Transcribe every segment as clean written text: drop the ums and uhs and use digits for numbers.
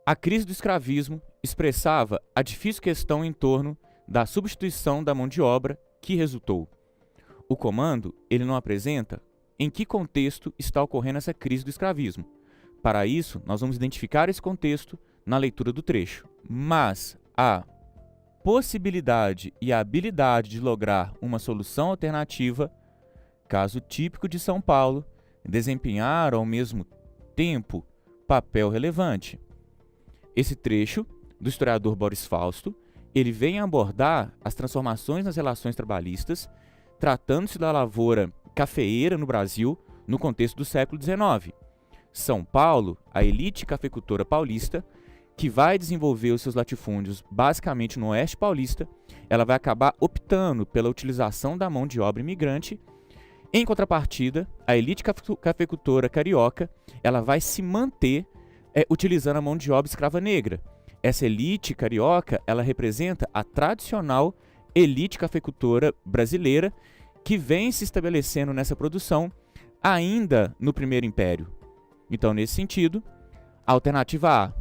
A crise do escravismo expressava a difícil questão em torno da substituição da mão de obra que resultou. O comando, ele não apresenta em que contexto está ocorrendo essa crise do escravismo. Para isso, nós vamos identificar esse contexto na leitura do trecho. Mas a possibilidade e a habilidade de lograr uma solução alternativa, caso típico de São Paulo, desempenharam ao mesmo tempo papel relevante. Esse trecho, do historiador Boris Fausto, ele vem abordar as transformações nas relações trabalhistas, tratando-se da lavoura cafeeira no Brasil no contexto do século XIX. São Paulo, a elite cafeicultora paulista, que vai desenvolver os seus latifúndios basicamente no oeste paulista, ela vai acabar optando pela utilização da mão de obra imigrante. Em contrapartida, a elite cafeicultora carioca, ela vai se manter utilizando a mão de obra escrava negra. Essa elite carioca, ela representa a tradicional elite cafeicultora brasileira que vem se estabelecendo nessa produção ainda no Primeiro Império. Então, nesse sentido, a alternativa A,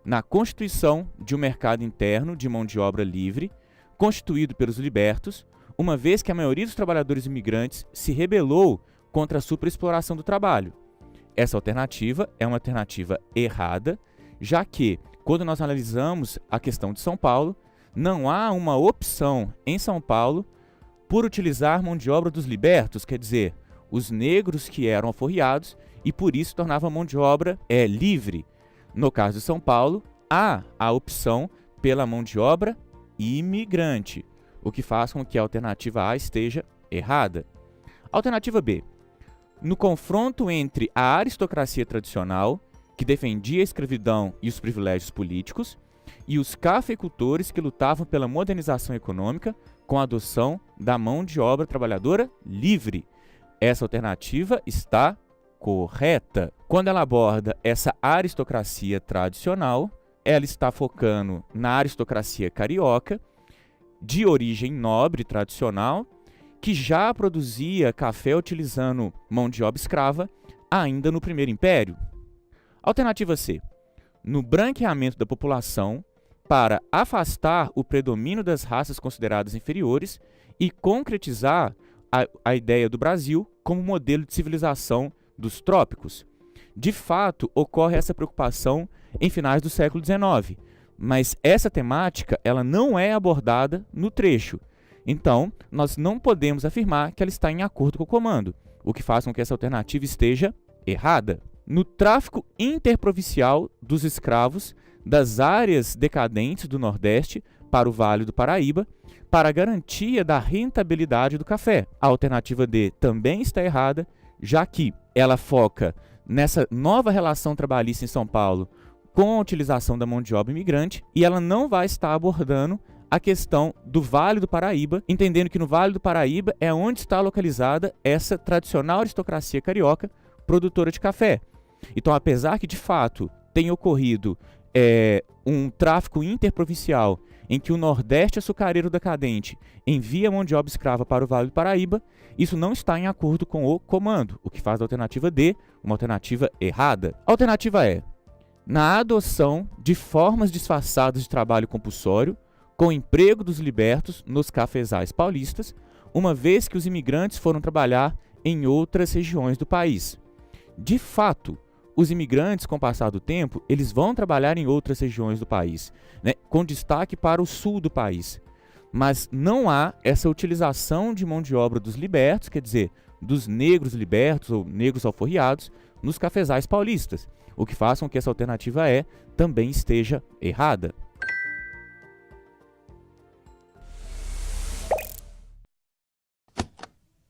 na constituição de um mercado interno de mão de obra livre, constituído pelos libertos, uma vez que a maioria dos trabalhadores imigrantes se rebelou contra a superexploração do trabalho. Essa alternativa é uma alternativa errada, já que, quando nós analisamos a questão de São Paulo, não há uma opção em São Paulo por utilizar mão de obra dos libertos, quer dizer, os negros que eram alforriados, e por isso tornava a mão de obra livre. No caso de São Paulo, há a opção pela mão de obra imigrante, o que faz com que a alternativa A esteja errada. Alternativa B. No confronto entre a aristocracia tradicional, que defendia a escravidão e os privilégios políticos, e os cafeicultores que lutavam pela modernização econômica com a adoção da mão de obra trabalhadora livre. Essa alternativa está correta. Quando ela aborda essa aristocracia tradicional, ela está focando na aristocracia carioca, de origem nobre tradicional, que já produzia café utilizando mão de obra escrava ainda no Primeiro Império. Alternativa C. No branqueamento da população para afastar o predomínio das raças consideradas inferiores e concretizar a ideia do Brasil como modelo de civilização dos trópicos. De fato, ocorre essa preocupação em finais do século XIX, mas essa temática ela não é abordada no trecho. Então, nós não podemos afirmar que ela está em acordo com o comando, o que faz com que essa alternativa esteja errada. No tráfico interprovincial dos escravos das áreas decadentes do Nordeste para o Vale do Paraíba, para a garantia da rentabilidade do café. A alternativa D também está errada, já que ela foca nessa nova relação trabalhista em São Paulo com a utilização da mão de obra imigrante e ela não vai estar abordando a questão do Vale do Paraíba, entendendo que no Vale do Paraíba é onde está localizada essa tradicional aristocracia carioca produtora de café. Então, apesar que de fato tenha ocorrido um tráfico interprovincial em que o Nordeste açucareiro decadente envia mão de obra escrava para o Vale do Paraíba, isso não está em acordo com o comando, o que faz da alternativa D uma alternativa errada. A alternativa é, na adoção de formas disfarçadas de trabalho compulsório, com o emprego dos libertos nos cafezais paulistas, uma vez que os imigrantes foram trabalhar em outras regiões do país. De fato, os imigrantes, com o passar do tempo, eles vão trabalhar em outras regiões do país, né, com destaque para o sul do país. Mas não há essa utilização de mão de obra dos libertos, quer dizer, dos negros libertos ou negros alforriados, nos cafezais paulistas, o que faz com que essa alternativa E também esteja errada.